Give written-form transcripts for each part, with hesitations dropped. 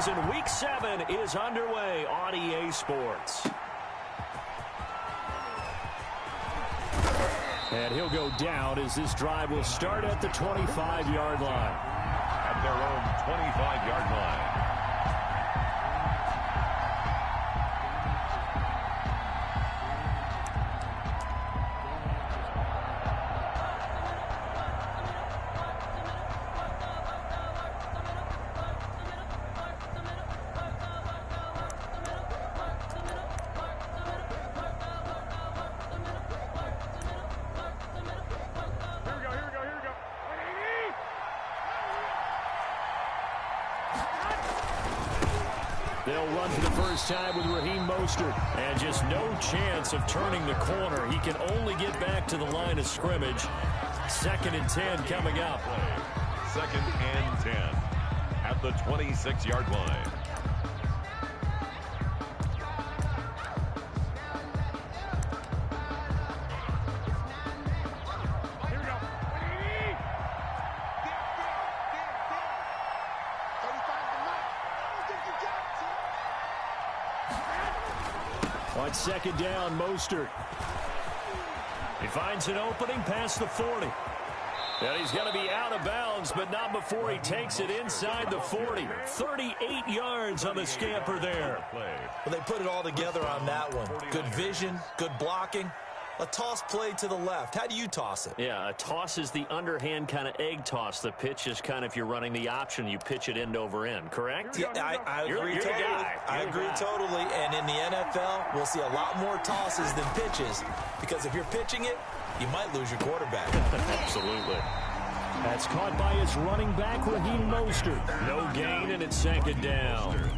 preseason Week 7 is underway on EA Sports. And he'll go down as this drive will start at the 25-yard line. At their own 25-yard line. They'll run for the first time with Raheem Mostert. And just no chance of turning the corner. He can only get back to the line of scrimmage. 2nd and 10 coming up. 2nd and 10 at the 26-yard line. On 2nd down, Mostert. He finds an opening past the 40. And he's going to be out of bounds, but not before he takes it inside the 40. 38 yards on the scamper there. Well, they put it all together on that one. Good vision, good blocking. A toss play to the left. How do you toss it? Yeah, a toss is the underhand kind of egg toss. The pitch is kind of, if you're running the option, you pitch it end over end, correct? Yeah, I agree totally. I agree totally. And in the NFL, we'll see a lot more tosses than pitches because if you're pitching it, you might lose your quarterback. Absolutely. That's caught by his running back, Raheem Mostert. No gain, and it's 2nd down.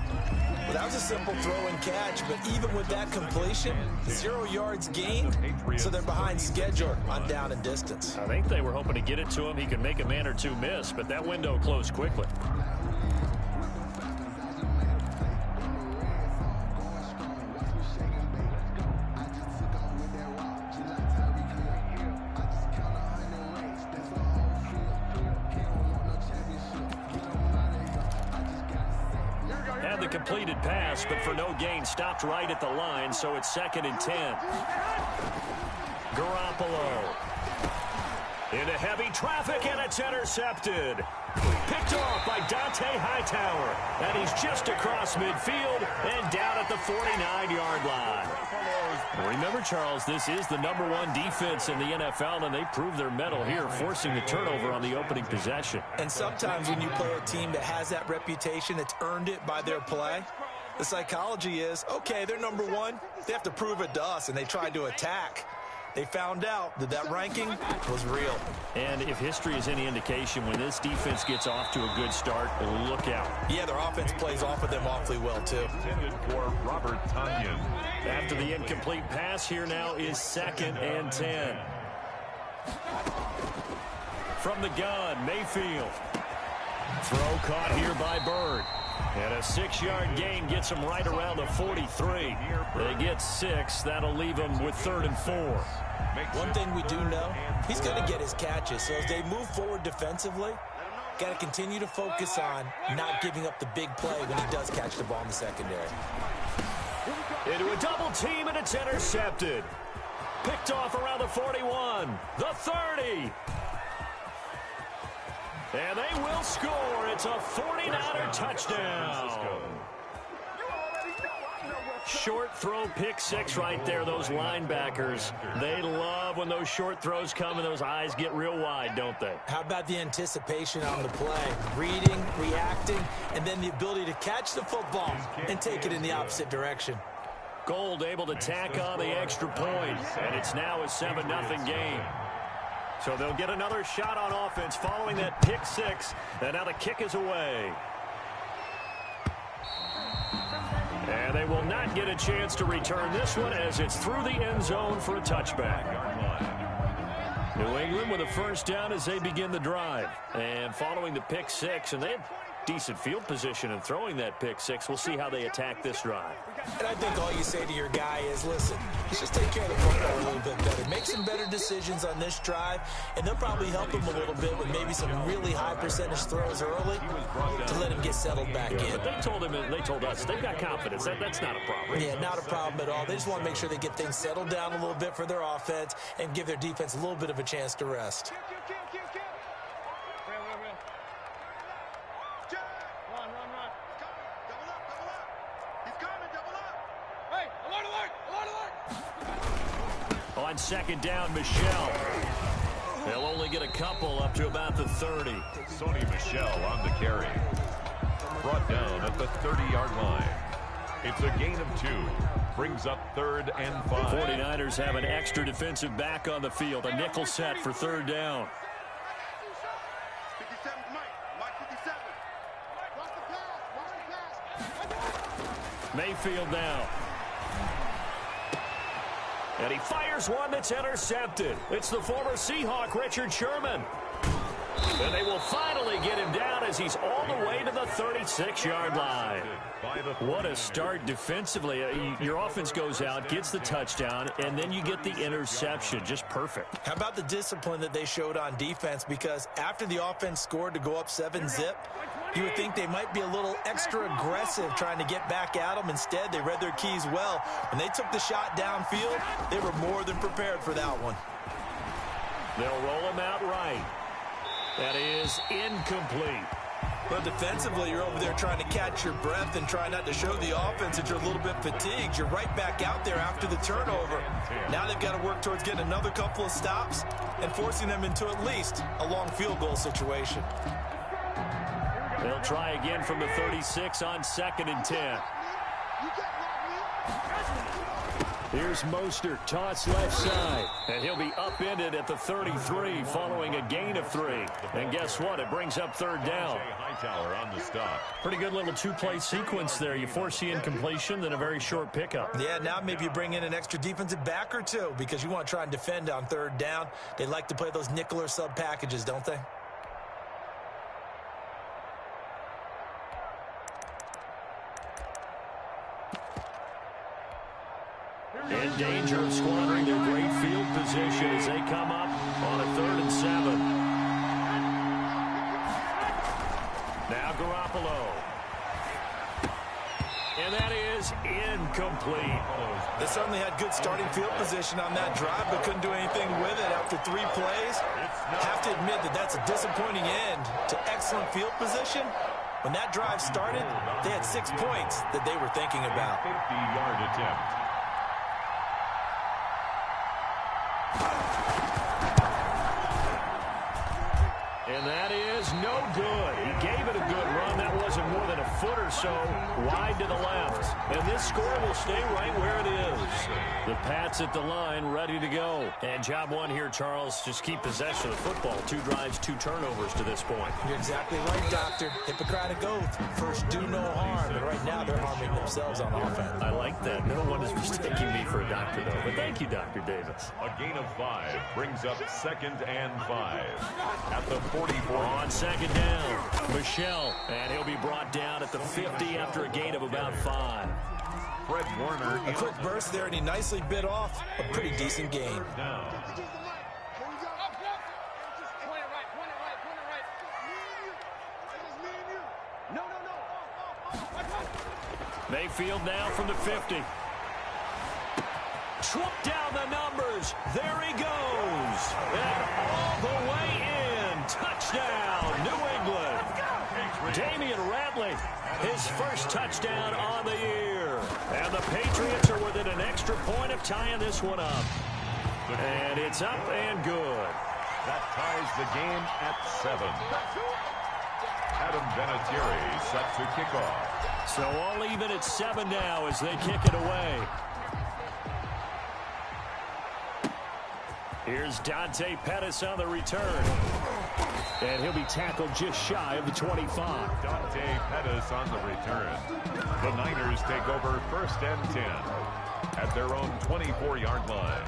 Well, that was a simple throw and catch, but even with that completion, 0 yards gained, so they're behind schedule on down and distance. I think they were hoping to get it to him. He could make a man or two miss, but that window closed quickly. The completed pass, but for no gain, stopped right at the line, so it's 2nd and 10. Garoppolo into heavy traffic, and it's intercepted. Picked off by Dante Hightower, and he's just across midfield and down at the 49-yard line. Remember, Charles, this is the #1 defense in the NFL, and they proved their mettle here, forcing the turnover on the opening possession. And sometimes when you play a team that has that reputation, that's earned it by their play, the psychology is, okay, they're #1. They have to prove it to us, and they tried to attack. They found out that that ranking was real. And if history is any indication, when this defense gets off to a good start, look out. Yeah, their offense plays off of them awfully well, too. Intended for Robert Tonyan. After the incomplete pass, here now is 2nd and 10. From the gun, Mayfield. Throw caught here by Bird. And a 6-yard gain gets him right around the 43. They get 6. That'll leave them with 3rd and 4. One thing we do know, he's going to get his catches. So as they move forward defensively, got to continue to focus on not giving up the big play when he does catch the ball in the secondary. Into a double team, and it's intercepted. Picked off around the 41, the 30. And they will score. It's a 49er touchdown. Short throw, pick 6 right there. Those linebackers, they love when those short throws come and those eyes get real wide, don't they? How about the anticipation on the play? Reading, reacting, and then the ability to catch the football and take it in the opposite direction. Gold able to tack on the extra point, and it's now a 7-0 game. So they'll get another shot on offense following that pick 6, and now the kick is away. And they will not get a chance to return this one as it's through the end zone for a touchback. New England with a first down as they begin the drive. And following the pick 6, and they decent field position and throwing that pick six. We'll see how they attack this drive. And I think all you say to your guy is, listen, let's just take care of the football a little bit better. Make some better decisions on this drive, and they'll probably help him a little bit with maybe some really high percentage throws early to let him get settled back in. But they told him, and they told us, they've got confidence. That's not a problem. Yeah, not a problem at all. They just want to make sure they get things settled down a little bit for their offense and give their defense a little bit of a chance to rest. On second down, Michel. They'll only get a couple up to about the 30. Sony Michel on the carry. Brought down at the 30-yard line. It's a gain of 2. Brings up 3rd and 5. 49ers have an extra defensive back on the field. A nickel set for 3rd down. Mayfield now. And he fires one that's intercepted. It's the former Seahawk, Richard Sherman. And they will finally get him down as he's all the way to the 36-yard line. What a start defensively. Your offense goes out, gets the touchdown, and then you get the interception. Just perfect. How about the discipline that they showed on defense? Because after the offense scored to go up 7-zip, you would think they might be a little extra aggressive trying to get back at them. Instead, they read their keys well. When they took the shot downfield, they were more than prepared for that one. They'll roll him out right. That is incomplete. But defensively, you're over there trying to catch your breath and try not to show the offense that you're a little bit fatigued. You're right back out there after the turnover. Now they've got to work towards getting another couple of stops and forcing them into at least a long field goal situation. They'll try again from the 36 on 2nd and 10. Here's Mostert, toss left side, and he'll be upended at the 33 following a gain of 3. And guess what? It brings up 3rd down. Hightower on the stop. Pretty good little two-play sequence there. You force the incompletion, then a very short pickup. Yeah, now maybe you bring in an extra defensive back or two because you want to try and defend on 3rd down. They like to play those nickel or sub packages, don't they? In danger of squandering their great field position as they come up on a 3rd and 7. Now Garoppolo. And that is incomplete. They certainly had good starting field position on that drive, but couldn't do anything with it after 3 plays. Have to admit that that's a disappointing end to excellent field position. When that drive started, they had 6 points that they were thinking about. 50-yard attempt. And that is no good. He gave it a good run. That wasn't more than a foot or so wide to the left. And this score will stay right where it is. The Pats at the line, ready to go. And job one here, Charles, just keep possession of the football. 2 drives, 2 turnovers to this point. You're exactly right, Doctor. Hippocratic oath. First, do no harm. And right now, they're harming themselves on offense. I like that. No one is mistaking me for a doctor, though. But thank you, Dr. Davis. A gain of 5 brings up 2nd and 5 at the 44. On 2nd down, Michel, and he'll be brought down at the 50 after a gain of about 5. Fred Warner. A quick burst there, and he nicely bit off a pretty decent gain. Mayfield now from the 50. Swoop down the numbers. There he goes. And all the way in. Touchdown, New England. Damian Ratley, his first touchdown on the year. And the Patriots are within an extra point of tying this one up. And it's up and good. That ties the game at 7. Adam Vinatieri set to kick off. So all even at 7 now as they kick it away. Here's Dante Pettis on the return. And he'll be tackled just shy of the 25. Dante Pettis on the return. The Niners take over 1st and 10 at their own 24-yard line.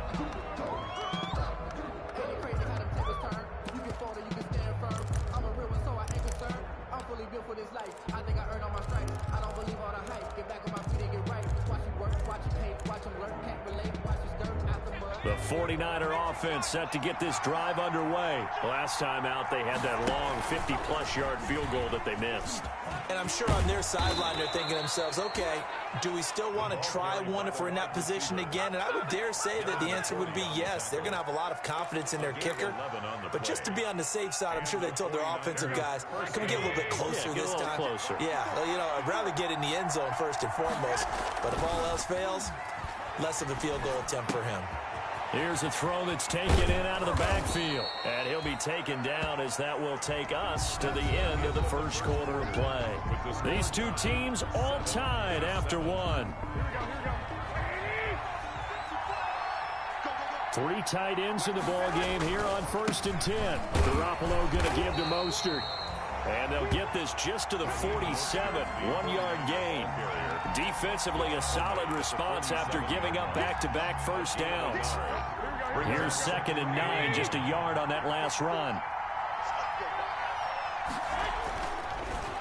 The 49er offense set to get this drive underway. Last time out, they had that long 50-plus yard field goal that they missed. And I'm sure on their sideline they're thinking to themselves, okay, do we still want to try one if we're in that position again? And I would dare say that the answer would be yes. They're going to have a lot of confidence in their kicker. But just to be on the safe side, I'm sure they told their offensive guys, can we get a little bit closer this time? Closer. Yeah, you know, I'd rather get in the end zone first and foremost. But if all else fails, less of a field goal attempt for him. Here's a throw that's taken in out of the backfield. And he'll be taken down as that will take us to the end of the first quarter of play. These two teams all tied after one. Three tight ends in the ball game here on 1st and 10. Garoppolo going to give to Mostert. And they'll get this just to the 47, 1-yard gain. Defensively, a solid response after giving up back-to-back first downs. Here's 2nd and 9, just a yard on that last run.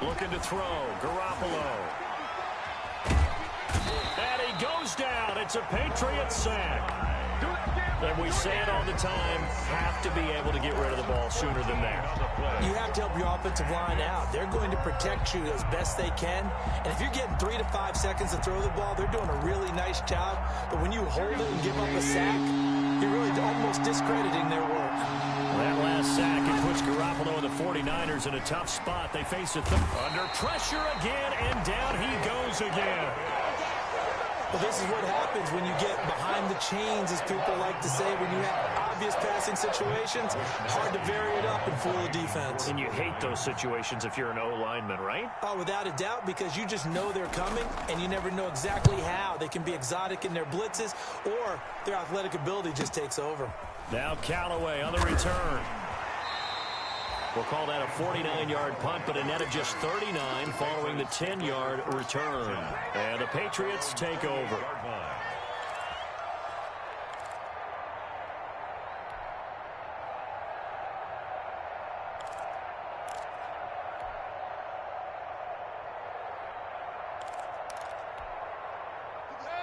Looking to throw, Garoppolo. And he goes down. It's a Patriot sack. And we say it all the time, have to be able to get rid of the ball sooner than that. You have to help your offensive line out. They're going to protect you as best they can. And if you're getting 3 to 5 seconds to throw the ball, they're doing a really nice job. But when you hold it and give up a sack, you're really almost discrediting their work. That last sack, it puts Garoppolo and the 49ers in a tough spot. They face it under pressure again, and down he goes again. Well, this is what happens when you get behind the chains, as people like to say, when you have obvious passing situations. Hard to vary it up and fool the defense. And you hate those situations if you're an O-lineman, right? Oh, without a doubt, because you just know they're coming, and you never know exactly how. They can be exotic in their blitzes, or their athletic ability just takes over. Now Callaway on the return. We'll call that a 49-yard punt, but a net of just 39 following the 10-yard return. And the Patriots take over.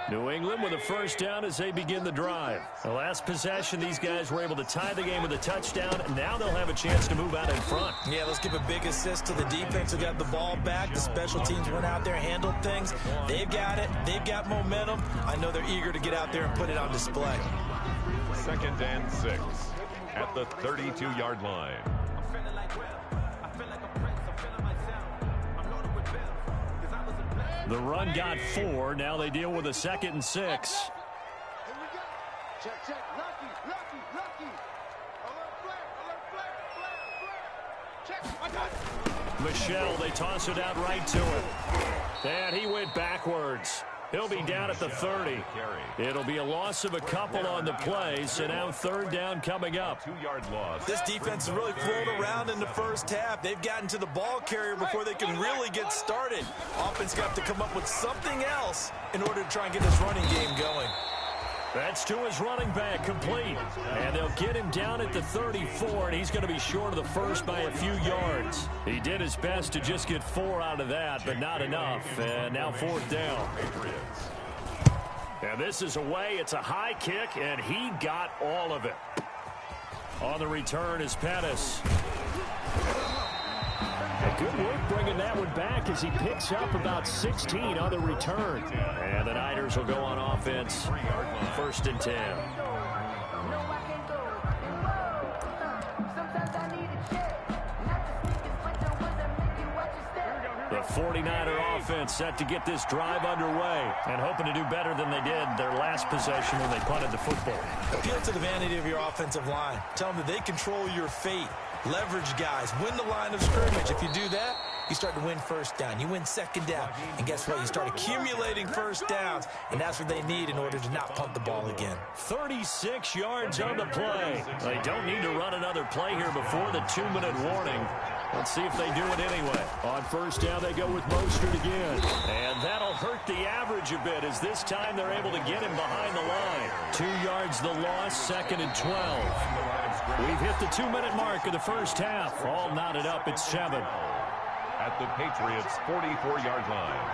New England with a first down as they begin the drive. The last possession, these guys were able to tie the game with a touchdown. Now they'll have a chance to move out in front. Yeah, let's give a big assist to the defense who got the ball back. The special teams went out there, handled things. They've got it. They've got momentum. I know they're eager to get out there and put it on display. 2nd and 6 at the 32-yard line. The run got 4. Now they deal with a 2nd and 6. Check. Lucky. Alert, flag. Michelle, they toss it out right to him. And he went backwards. He'll be down at the 30. It'll be a loss of a couple on the play, so now 3rd down coming up. 2-yard loss. This defense has really flown around in the first half. They've gotten to the ball carrier before they can really get started. Offense got to come up with something else in order to try and get this running game going. That's to his running back, complete. And they'll get him down at the 34, and he's going to be short of the first by a few yards. He did his best to just get 4 out of that, but not enough. And now 4th down. And this is away. It's a high kick, and he got all of it. On the return is Pettis. Good work bringing that one back as he picks up about 16 on the return. And the Niners will go on offense. 1st and 10. The 49er offense set to get this drive underway and hoping to do better than they did their last possession when they punted the football. Appeal to the vanity of your offensive line. Tell them that they control your fate. Leverage guys. Win the line of scrimmage. If you do that, you start to win 1st down. You win 2nd down. And guess what? You start accumulating 1st downs. And that's what they need in order to not punt the ball again. 36 yards on the play. They don't need to run another play here before the 2-minute warning. Let's see if they do it anyway. On 1st down, they go with Mostert again. And that'll hurt the average a bit as this time they're able to get him behind the line. 2 yards the loss, 2nd and 12. We've hit the 2-minute mark of the first half. All knotted up at 7. at the Patriots' 44-yard line.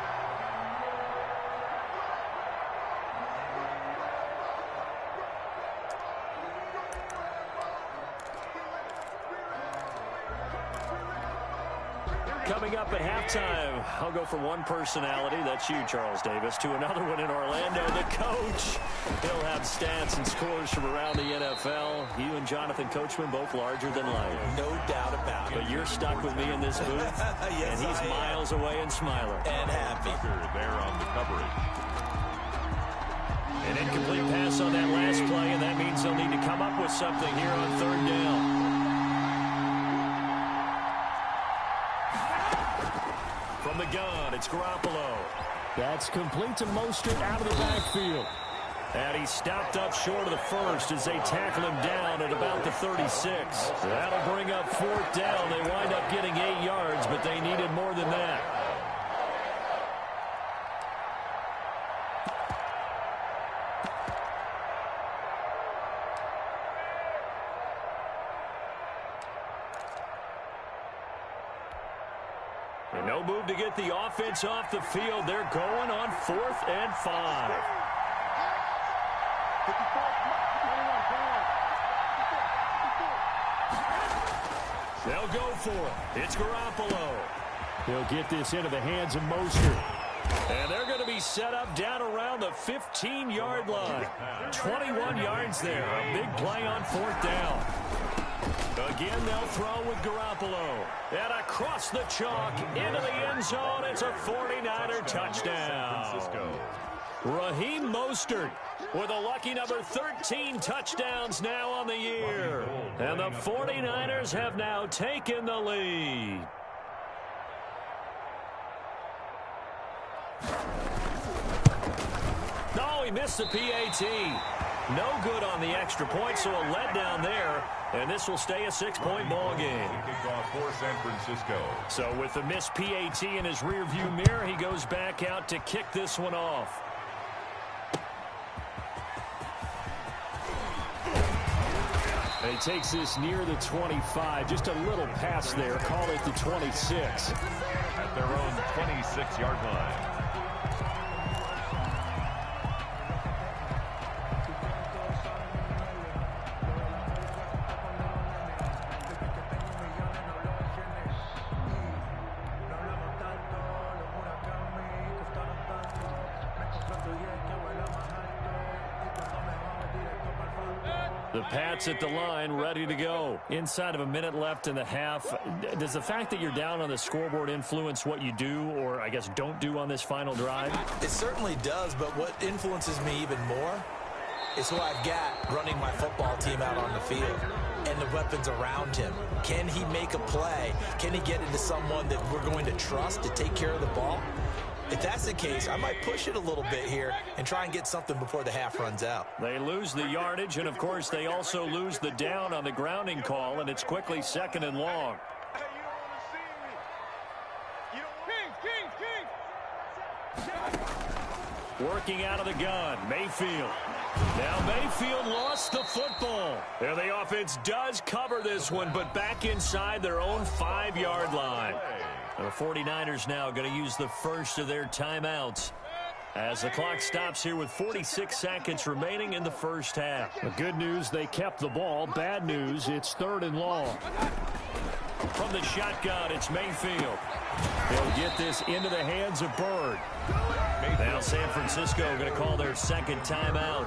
Coming up at halftime, I'll go from one personality, that's you, Charles Davis, to another one in Orlando, the coach. He'll have stats and scores from around the NFL. You and Jonathan Coachman both larger than life. No doubt about it. But you're stuck with me in this booth, yes, and he's miles away and smiling. And happy. There on the coverage. An incomplete pass on that last play, and that means they'll need to come up with something here on third down. From the gun, it's Garoppolo. That's complete to Mostert out of the backfield. And he's stopped up short of the first as they tackle him down at about the 36. That'll bring up fourth down. They wind up getting 8 yards, but they needed more than that. And no move to get the offense off the field. They're going on 4th and 5. They'll go for it. It's Garoppolo. He'll get this into the hands of Mostert. And they're going to be set up down around the 15-yard line. 21 yards there. A big play on 4th down. Again, they'll throw with Garoppolo. And across the chalk into the end zone. It's a 49er touchdown. Raheem Mostert with a lucky number 13 touchdowns now on the year. And the 49ers have now taken the lead. No, he missed the PAT. No good on the extra point, so a letdown there. And this will stay a 6-point ball game. Kickoff for San Francisco. So with the missed PAT in his rearview mirror, he goes back out to kick this one off. He takes this near the 25. Just a little pass there. Call it the 26. At their own 26-yard line. The Pats at the line, ready to go. Inside of a minute left in the half. Does the fact that you're down on the scoreboard influence what you do, or I guess don't do on this final drive? It certainly does, but what influences me even more is who I've got running my football team out on the field and the weapons around him. Can he make a play? Can he get into someone that we're going to trust to take care of the ball? If that's the case, I might push it a little bit here and try and get something before the half runs out. They lose the yardage, and, of course, they also lose the down on the grounding call, and it's quickly 2nd and long. Working out of the gun, Mayfield. Now Mayfield lost the football. And the offense does cover this one, but back inside their own 5-yard line. The 49ers now going to use the first of their timeouts as the clock stops here with 46 seconds remaining in the first half. The good news, they kept the ball. Bad news, it's 3rd and long. From the shotgun, it's Mayfield. They'll get this into the hands of Bird. Now San Francisco going to call their 2nd timeout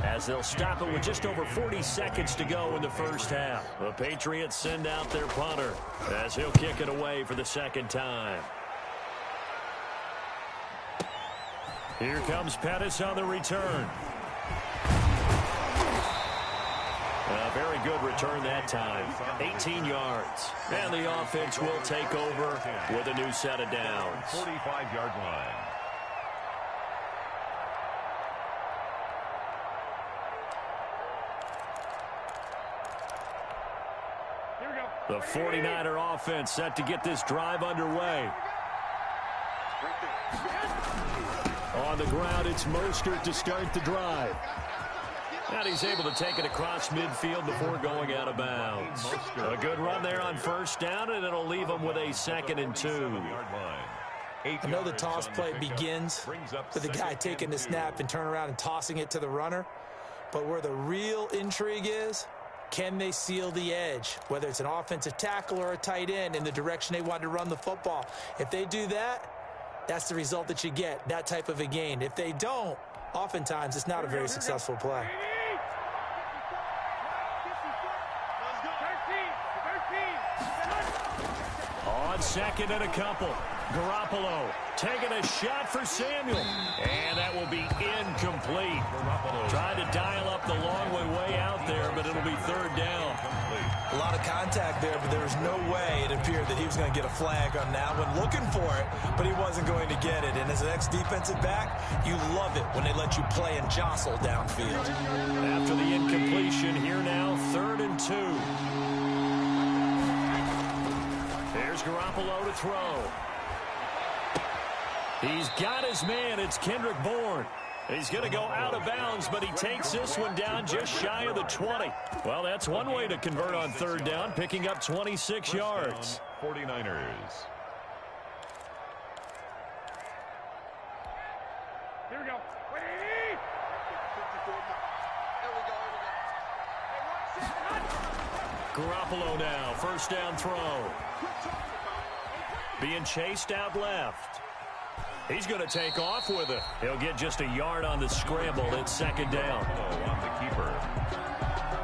as they'll stop it with just over 40 seconds to go in the first half. The Patriots send out their punter as he'll kick it away for the 2nd time. Here comes Pettis on the return. A very good return that time. 18 yards. And the offense will take over with a new set of downs. 45-yard line. The 49er offense set to get this drive underway. On the ground, it's Mostert to start the drive. And he's able to take it across midfield before going out of bounds. A good run there on first down, and it'll leave him with a 2nd and 2. I know the toss play begins with the guy taking the snap and turn around and tossing it to the runner. But where the real intrigue is, can they seal the edge, whether it's an offensive tackle or a tight end, in the direction they want to run the football? If they do that, that's the result that you get, that type of a gain. If they don't, oftentimes it's not a very successful play. On 2nd and a couple, Garoppolo taking a shot for Samuel, and that will be incomplete. Trying to dial up the long way out there, but it'll be 3rd down. A lot of contact there, but there was no way it appeared that he was going to get a flag on that one. Looking for it, but he wasn't going to get it. And as an ex-defensive back, you love it when they let you play and jostle downfield. After the incompletion, here now, 3rd and 2. Here's Garoppolo to throw. He's got his man. It's Kendrick Bourne. He's going to go out of bounds, but he takes this one down just shy of the 20. Well, that's one way to convert on 3rd down, picking up 26 yards. 49ers. Here we go. Garoppolo now, 1st down throw. Being chased out left. He's going to take off with it. He'll get just a yard on the scramble. It's 2nd down. On the keeper.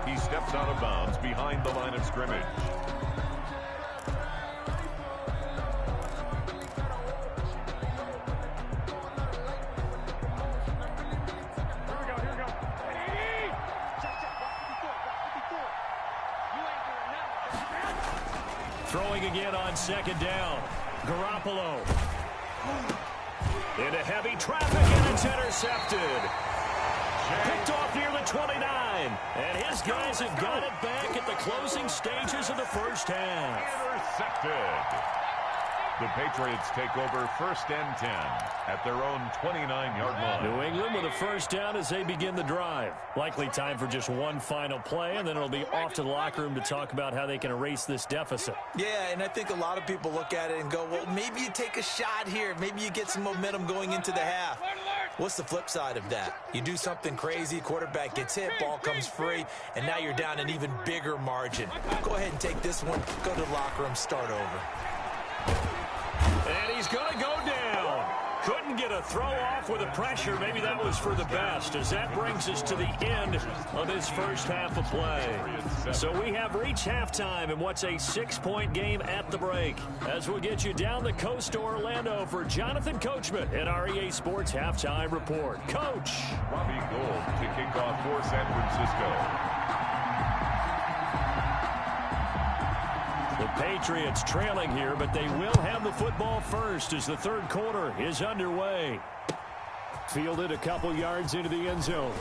He steps out of bounds behind the line of scrimmage. Throwing again on 2nd down. Garoppolo. Into heavy traffic, and it's intercepted. Picked off near the 29. And his guys have got it back at the closing stages of the first half. Intercepted. The Patriots take over 1st and 10 at their own 29-yard line. New England with a 1st down as they begin the drive. Likely time for just one final play, and then it'll be off to the locker room to talk about how they can erase this deficit. Yeah, and I think a lot of people look at it and go, well, maybe you take a shot here. Maybe you get some momentum going into the half. What's the flip side of that? You do something crazy, quarterback gets hit, ball comes free, and now you're down an even bigger margin. Go ahead and take this one, go to the locker room, start over. And he's going to go down. Couldn't get a throw off with the pressure. Maybe that was for the best, as that brings us to the end of this first half of play. So we have reached halftime in what's a 6-point game at the break, as we'll get you down the coast to Orlando for Jonathan Coachman at our EA Sports Halftime Report. Coach. Robbie Gould to kick off for San Francisco. The Patriots trailing here, but they will have the football first as the 3rd quarter is underway. Fielded a couple yards into the end zone.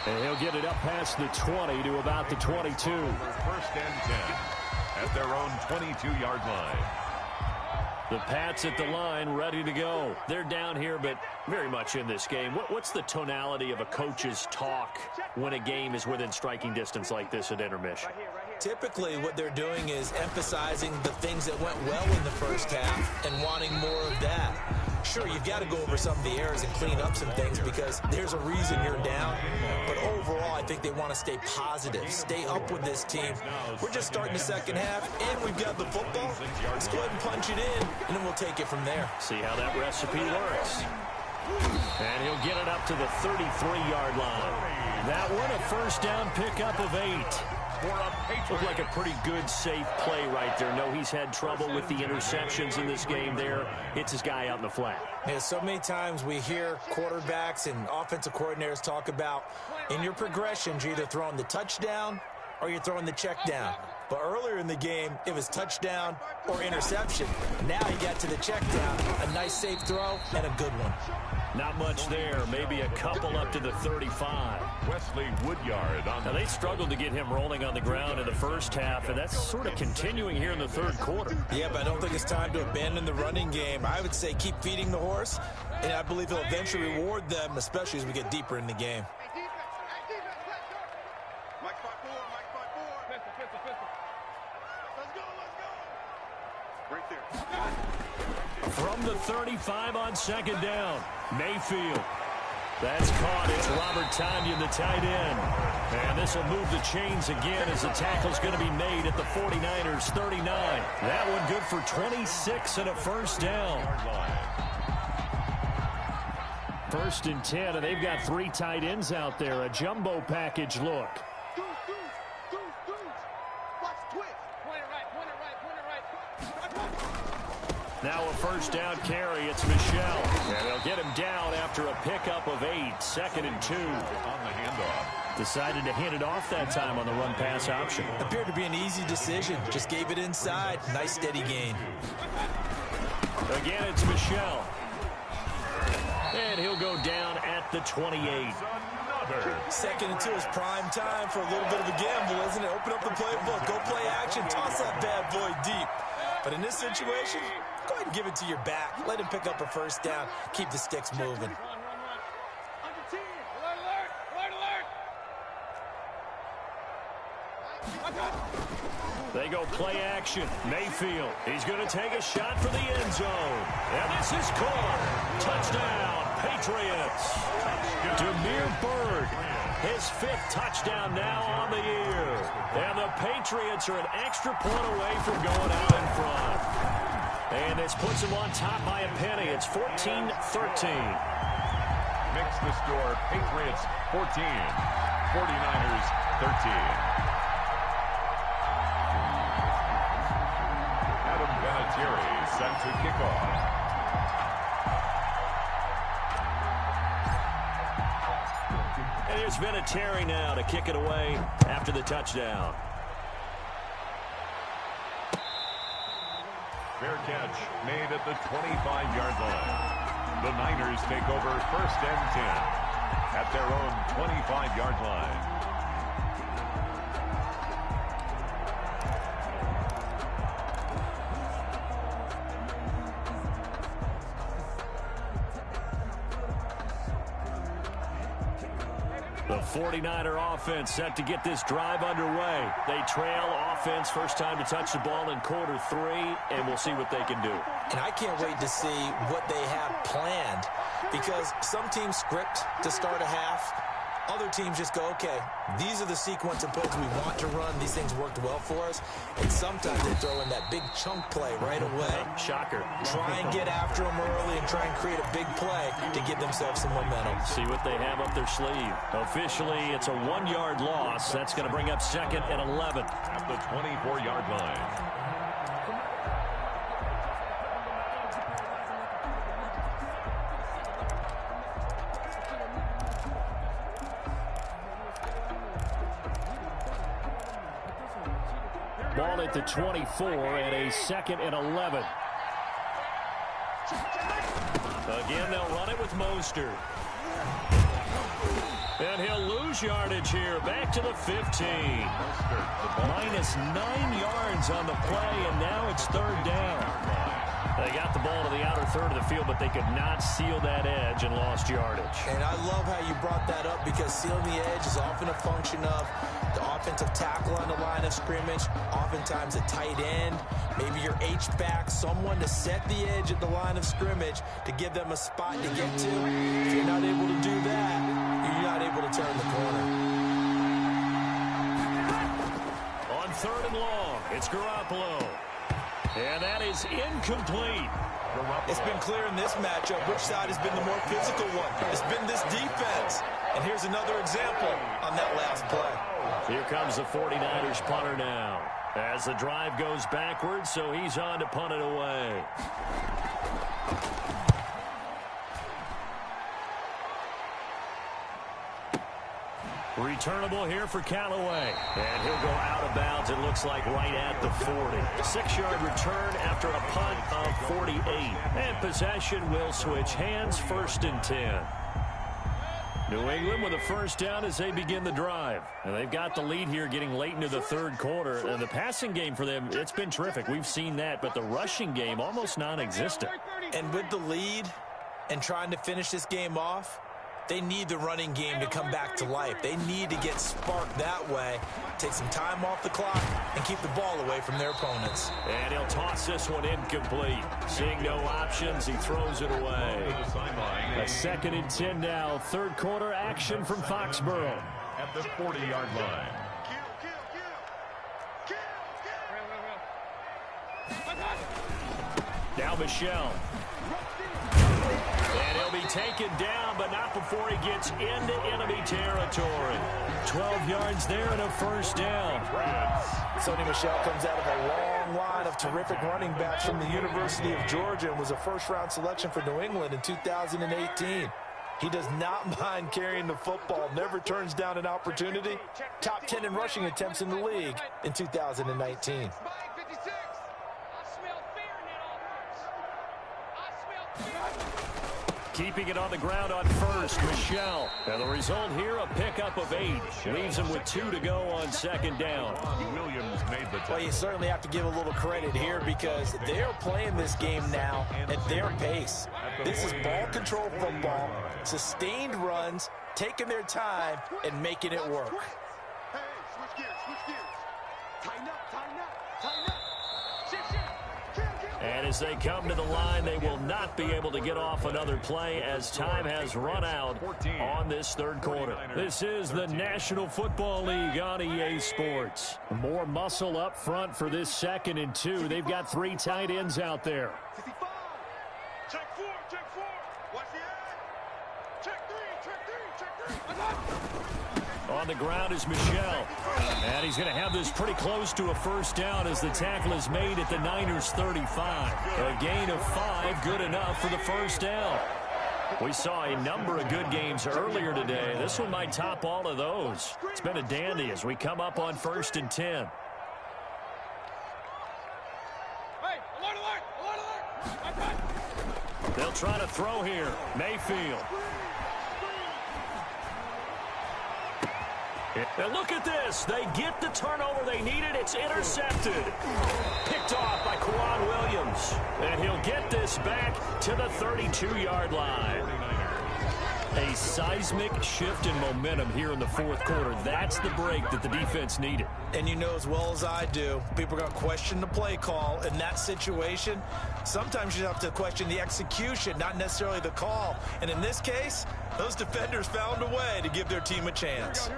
And he'll get it up past the 20 to about the 22. 1st and 10 at their own 22-yard line. The Pats at the line, ready to go. They're down here, but very much in this game. What's the tonality of a coach's talk when a game is within striking distance like this at intermission? Typically, what they're doing is emphasizing the things that went well in the first half and wanting more of that. Sure, you've got to go over some of the errors and clean up some things because there's a reason you're down. But overall, I think they want to stay positive, stay up with this team. We're just starting the second half, and we've got the football. Let's go ahead and punch it in, and then we'll take it from there. See how that recipe works. And he'll get it up to the 33-yard line. That one, a 1st down pickup of 8. Looked like a pretty good, safe play right there. No, he's had trouble with the interceptions in this game there. Hits his guy out in the flat. Yeah, so many times we hear quarterbacks and offensive coordinators talk about in your progressions, you're either throwing the touchdown or you're throwing the check down. But earlier in the game, it was touchdown or interception. Now he got to the check down, a nice safe throw, and a good one. Not much there, maybe a couple up to the 35. Wesley Woodyard on. Now, they struggled to get him rolling on the ground in the first half, and that's sort of continuing here in the 3rd quarter. Yeah, but I don't think it's time to abandon the running game. I would say keep feeding the horse, and I believe he'll eventually reward them, especially as we get deeper in the game. From the 35 on second down, Mayfield. That's caught. It's Robert Tonyan, the tight end. And this will move the chains again as the tackle's going to be made at the 49ers 39. That one good for 26 and a first down. First and 10, and they've got 3 tight ends out there. A jumbo package look. Now a first down carry. It's Michel. And they'll get him down after a pickup of 8. Second and 2. On the handoff. Decided to hand it off that time on the run-pass option. Appeared to be an easy decision. Just gave it inside. Nice steady gain. Again, it's Michel. And he'll go down at the 28. Second and 2 is prime time for a little bit of a gamble, isn't it? Open up the playbook. Go play action. Toss that bad boy deep. But in this situation, go ahead and give it to your back. Let him pick up a first down. Keep the sticks moving. They go play action. Mayfield. He's going to take a shot for the end zone. And this is caught. Touchdown, Patriots. Demir Bird. His 5th touchdown now on the year. And the Patriots are an extra point away from going out in front. And this puts them on top by a penny. It's 14-13. Makes the score Patriots 14, 49ers 13. Adam Vinatieri set to kick off. And here's Vinatieri now to kick it away after the touchdown. Fair catch made at the 25-yard line. The Niners take over first and 10 at their own 25-yard line. The 49er offense set to get this drive underway. They trail offense first time to touch the ball in quarter 3, and we'll see what they can do. And I can't wait to see what they have planned, because some teams script to start a half. Other teams just go, okay, these are the sequence of plays we want to run. These things worked well for us. And sometimes they throw in that big chunk play right away. Shocker. Try and get after them early and try and create a big play to give themselves some momentum. See what they have up their sleeve. Officially, it's a 1-yard loss. That's going to bring up second and 11. At the 24-yard line. Ball at the 24 and a second and 11. Again, they'll run it with Mostert. And he'll lose yardage here. Back to the 15. Minus 9 yards on the play, and now it's third down. They got the ball to the outer third of the field, but they could not seal that edge and lost yardage. And I love how you brought that up, because sealing the edge is often a function of the offensive tackle on the line of scrimmage, oftentimes a tight end, maybe your H-back, someone to set the edge at the line of scrimmage to give them a spot to get to. If you're not able to do that, you're not able to turn the corner. On third and long, it's Garoppolo. And that is incomplete. It's been clear in this matchup which side has been the more physical one. It's been this defense. And here's another example on that last play. Here comes the 49ers punter now. As the drive goes backwards, so he's on to punt it away. Returnable here for Callaway. And he'll go out of bounds, it looks like, right at the 40. 6-yard return after a punt of 48. And possession will switch hands, first and 10. New England with a first down as they begin the drive. And they've got the lead here getting late into the third quarter. And the passing game for them, it's been terrific. We've seen that. But the rushing game, almost non-existent. And with the lead and trying to finish this game off, They need the running game to come back to life. They need to get sparked that way, take some time off the clock, and keep the ball away from their opponents. And he'll toss this one incomplete. Seeing no options, he throws it away. A 2nd and 10 now. Third quarter action from Foxborough. At the 40-yard line. Now Michelle. And he'll be taken down, but not before he gets into enemy territory. 12 yards there and a first down. Sonny Michel comes out of a long line of terrific running backs from the University of Georgia and was a first-round selection for New England in 2018. He does not mind carrying the football, never turns down an opportunity. Top 10 in rushing attempts in the league in 2019. Keeping it on the ground on first, Michelle. And the result here, a pickup of 8. Leaves him with 2 to go on 2nd down. Williams made the Well, you certainly have to give a little credit here because they're playing this game now at their pace. This is ball control football, sustained runs, taking their time, and making it work. Hey, switch gears. Tighten up. Shift. And as they come to the line, they will not be able to get off another play as time has run out on this third quarter. This is the National Football League on EA Sports. More muscle up front for this 2nd and 2. They've got 3 tight ends out there. Check 4. Watch the edge. Check 3. On the ground is Michelle. And he's going to have this pretty close to a first down as the tackle is made at the Niners 35. A gain of 5, good enough for the first down. We saw a number of good games earlier today. This one might top all of those. It's been a dandy as we come up on 1st and 10. They'll try to throw here. Mayfield. And look at this. They get the turnover they needed. It's intercepted. Picked off by Quan Williams. And he'll get this back to the 32-yard line. A seismic shift in momentum here in the 4th quarter. That's the break that the defense needed. And you know as well as I do, people are going to question the play call in that situation. Sometimes you have to question the execution, not necessarily the call. And in this case, those defenders found a way to give their team a chance.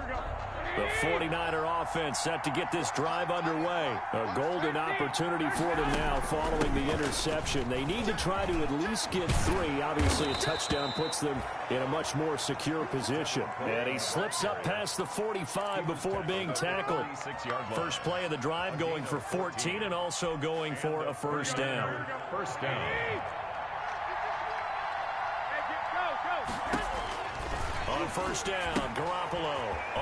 The 49er offense set to get this drive underway. A golden opportunity for them now following the interception. They need to try to at least get 3. Obviously, a touchdown puts them in a much more secure position. And he slips up past the 45 before being tackled. First play of the drive going for 14 and also going for a first down. First down. On first down, Garoppolo.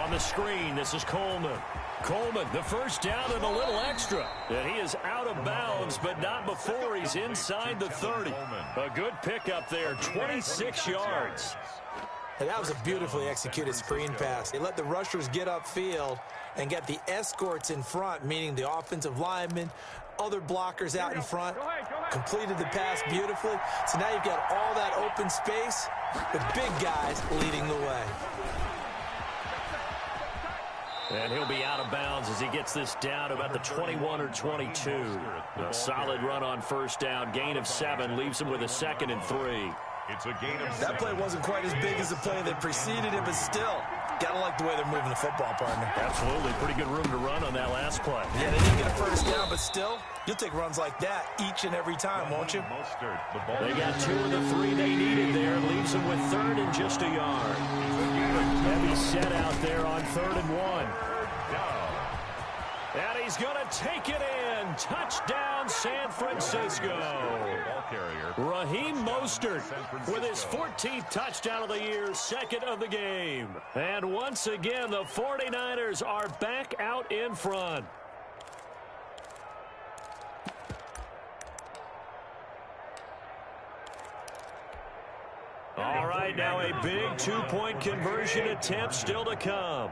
On the screen, this is Coleman. Coleman, the first down and a little extra. And he is out of bounds, but not before he's inside the 30. A good pickup there, 26 yards. And that was a beautifully executed screen pass. They let the rushers get upfield and get the escorts in front, meaning the offensive linemen, other blockers out in front, completed the pass beautifully. So now you've got all that open space with big guys leading the way. And he'll be out of bounds as he gets this down about the 21 or 22. A solid run on first down, gain of 7, leaves him with a 2nd and 3. It's a gain of 7. That play wasn't quite as big as the play that preceded it, but still, gotta like the way they're moving the football, partner. Absolutely, pretty good room to run on that last play. Yeah, they didn't get a first down, but still, you'll take runs like that each and every time, won't you? They got 2 of the 3 they needed there. Leaves them with 3rd and just a yard. Heavy set out there on 3rd and 1. And he's going to take it in. Touchdown, San Francisco. Raheem Mostert with his 14th touchdown of the year, 2nd of the game. And once again, the 49ers are back out in front. All right, now a big 2-point conversion attempt still to come.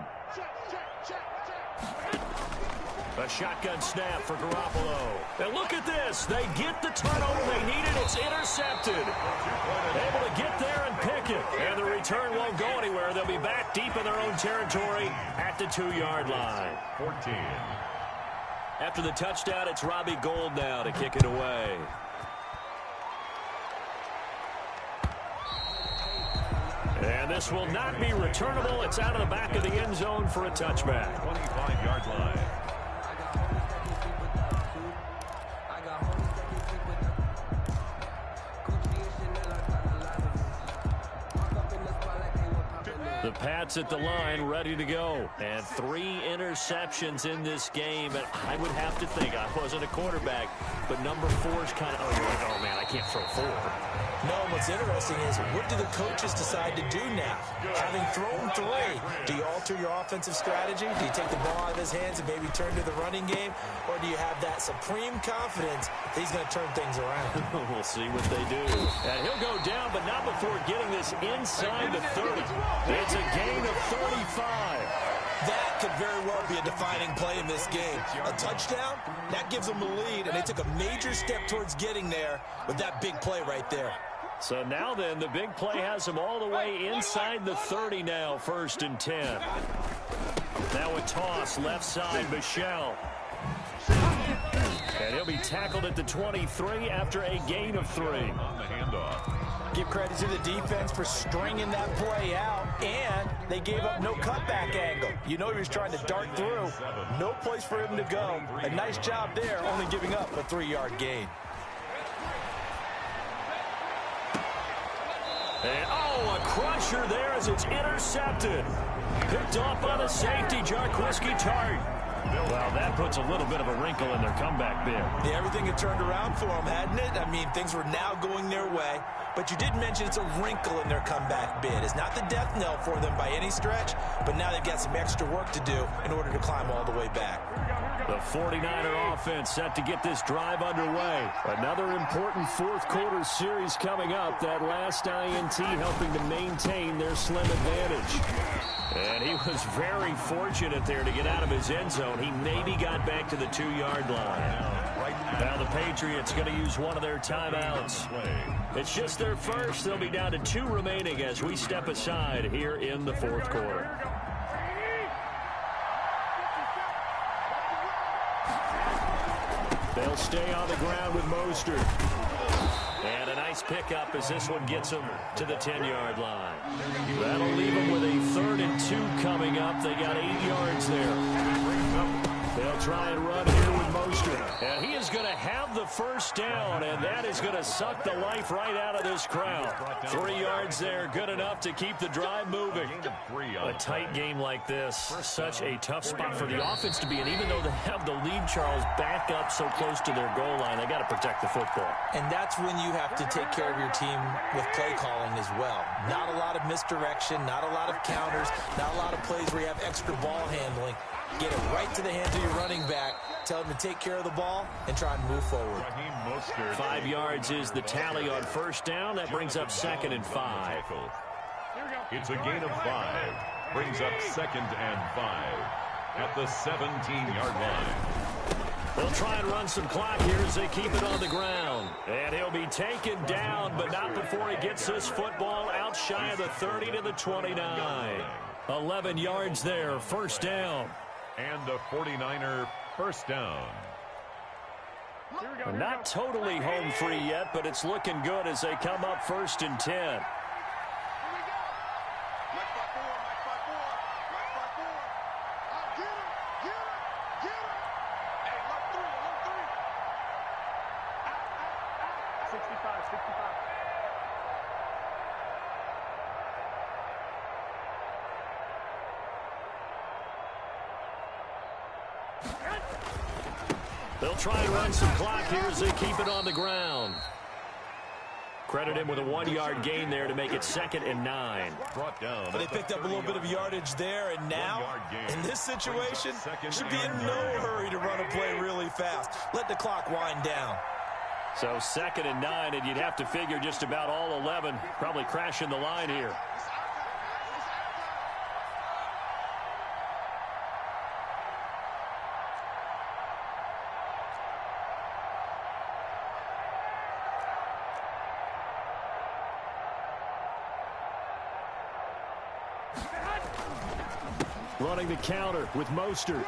A shotgun snap for Garoppolo. And look at this. They get the turnover they needed. It's intercepted. Able to get there and pick it. And the return won't go in their own territory at the 2-yard line. 14. After the touchdown, it's Robbie Gould now to kick it away. And this will not be returnable. It's out of the back of the end zone for a touchback. 25-yard line. The Pats at the line, ready to go. And 3 interceptions in this game. And I would have to think, I wasn't a quarterback, but number 4 is kind of, oh man, I can't throw 4. No, what's interesting is, what do the coaches decide to do now? Having thrown 3, do you alter your offensive strategy? Do you take the ball out of his hands and maybe turn to the running game? Or do you have that supreme confidence that he's going to turn things around? We'll see what they do. And he'll go down, but not before getting this inside the 30. It's a gain of 35. That could very well be a defining play in this game. A touchdown, that gives them the lead, and they took a major step towards getting there with that big play right there. So now then, the big play has him all the way inside the 30 now, 1st and 10. Now a toss, left side, Michel. And he'll be tackled at the 23 after a gain of 3. On the handoff. Give credit to the defense for stringing that play out, and they gave up no cutback angle. You know he was trying to dart through. No place for him to go. A nice job there, only giving up a 3-yard gain. And, a crusher there as it's intercepted. Picked off by the safety, Jarquiski Tart. Well, that puts a little bit of a wrinkle in their comeback bid. Yeah, everything had turned around for them, hadn't it? I mean, things were now going their way. But you did mention it's a wrinkle in their comeback bid. It's not the death knell for them by any stretch, but now they've got some extra work to do in order to climb all the way back. The 49er offense set to get this drive underway. Another important 4th quarter series coming up. That last INT helping to maintain their slim advantage. And he was very fortunate there to get out of his end zone. He maybe got back to the 2-yard line. Now the Patriots going to use one of their timeouts. It's just their first. They'll be down to 2 remaining as we step aside here in the 4th quarter. They'll stay on the ground with Mostert. And a nice pickup as this one gets them to the 10-yard line. That'll leave them with a 3rd and 2 coming up. They got 8 yards there. They'll try and run here with Mostert. And he is going to have the first down, and that is going to suck the life right out of this crowd. 3 yards there, good enough to keep the drive moving. A tight game like this, such a tough spot for the offense to be in. Even though they have the lead, Charles, back up so close to their goal line, they got to protect the football. And that's when you have to take care of your team with play calling as well. Not a lot of misdirection, not a lot of counters, not a lot of plays where you have extra ball handling. Get it right to the hands of your running back. Tell him to take care of the ball and try and move forward. 5 yards is the tally on 1st down. That brings up 2nd and 5. It's a gain of 5. Brings up 2nd and 5 at the 17-yard line. They'll try and run some clock here as they keep it on the ground. And he'll be taken down, but not before he gets this football out shy of the 30 to the 29. 11 yards there, 1st down. And a 49er first down. Not totally home free yet, but it's looking good as they come up 1st and 10. They'll try and run some clock here as they keep it on the ground. Credit him with a 1-yard gain there to make it 2nd and 9. Brought down. But they picked up a little bit of yardage there, and now, in this situation, should be in no hurry to run a play really fast. Let the clock wind down. So 2nd and 9, and you'd have to figure just about all 11 probably crashing the line here. running the counter with Mostert.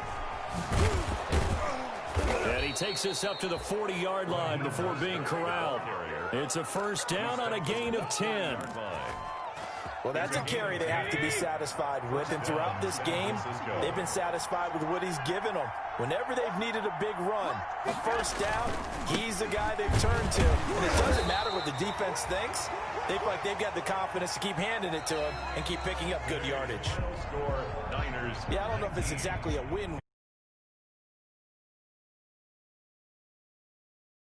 And he takes us up to the 40-yard line before being corralled. It's a first down on a gain of 10. Well, that's a carry they have to be satisfied with, and throughout this game, they've been satisfied with what he's given them. Whenever they've needed a big run, a first down, he's the guy they've turned to. And it doesn't matter what the defense thinks. They feel like they've got the confidence to keep handing it to him and keep picking up good yardage. Yeah, I don't know if it's exactly a win.